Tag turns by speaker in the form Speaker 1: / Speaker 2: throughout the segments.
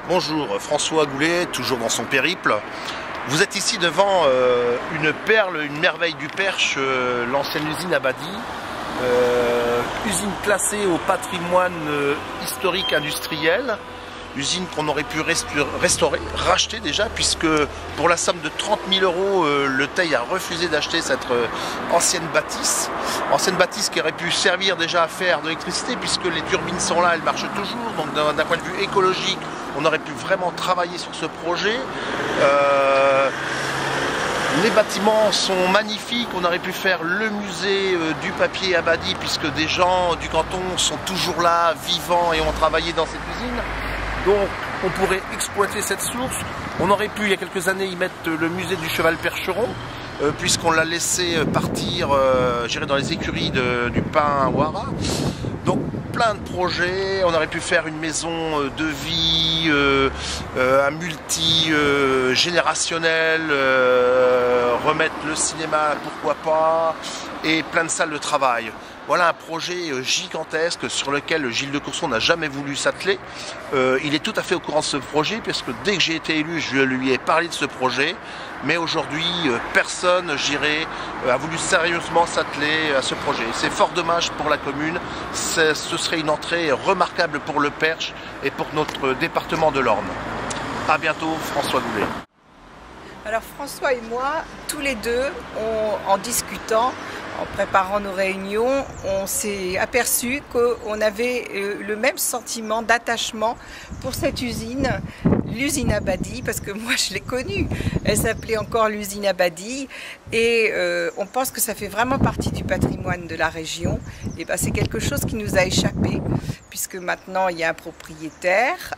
Speaker 1: Bonjour, François Goulet, toujours dans son périple. Vous êtes ici devant une perle, une merveille du Perche, l'ancienne usine Abadi. Usine classée au patrimoine historique industriel. Usine qu'on aurait pu restaurer, racheter déjà, puisque pour la somme de 30 000 € le Teil a refusé d'acheter cette ancienne bâtisse. Ancienne bâtisse qui aurait pu servir déjà à faire de l'électricité, puisque les turbines sont là, elles marchent toujours. Donc d'un point de vue écologique, on aurait pu vraiment travailler sur ce projet. Les bâtiments sont magnifiques, on aurait pu faire le musée du papier Abadi, puisque des gens du canton sont toujours là, vivants, et ont travaillé dans cette usine. Donc on pourrait exploiter cette source. On aurait pu il y a quelques années y mettre le musée du cheval percheron, puisqu'on l'a laissé partir dans les écuries du pain Ouara. Donc plein de projets, on aurait pu faire une maison de vie, un multi-générationnel, remettre le cinéma, pourquoi pas, et plein de salles de travail. Voilà un projet gigantesque sur lequel Gilles de Courson n'a jamais voulu s'atteler. Il est tout à fait au courant de ce projet, parce que dès que j'ai été élu, je lui ai parlé de ce projet. Mais aujourd'hui, personne, a voulu sérieusement s'atteler à ce projet. C'est fort dommage pour la commune. Ce serait une entrée remarquable pour le Perche et pour notre département de l'Orne. A bientôt, François Goulet.
Speaker 2: Alors François et moi, tous les deux, en discutant, en préparant nos réunions, on s'est aperçu qu'on avait le même sentiment d'attachement pour cette usine, l'usine Abadi, parce que moi je l'ai connue, elle s'appelait encore l'usine Abadi, et on pense que ça fait vraiment partie du patrimoine de la région. Et ben, c'est quelque chose qui nous a échappé, puisque maintenant il y a un propriétaire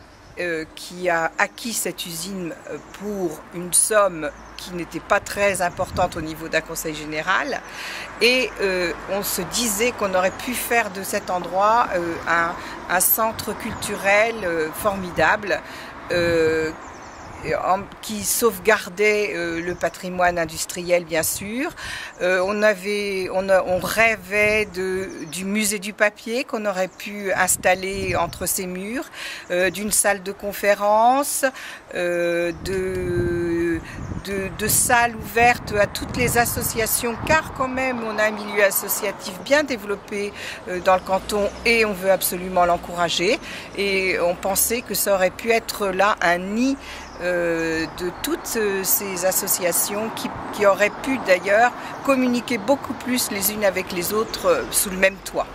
Speaker 2: qui a acquis cette usine pour une somme qui n'était pas très importante au niveau d'un conseil général, et on se disait qu'on aurait pu faire de cet endroit un centre culturel formidable, qui sauvegardait le patrimoine industriel, bien sûr. On rêvait du musée du papier qu'on aurait pu installer entre ces murs, d'une salle de conférence, de salles ouvertes à toutes les associations, car quand même on a un milieu associatif bien développé dans le canton et on veut absolument l'encourager, et on pensait que ça aurait pu être là un nid de toutes ces associations qui auraient pu d'ailleurs communiquer beaucoup plus les unes avec les autres sous le même toit.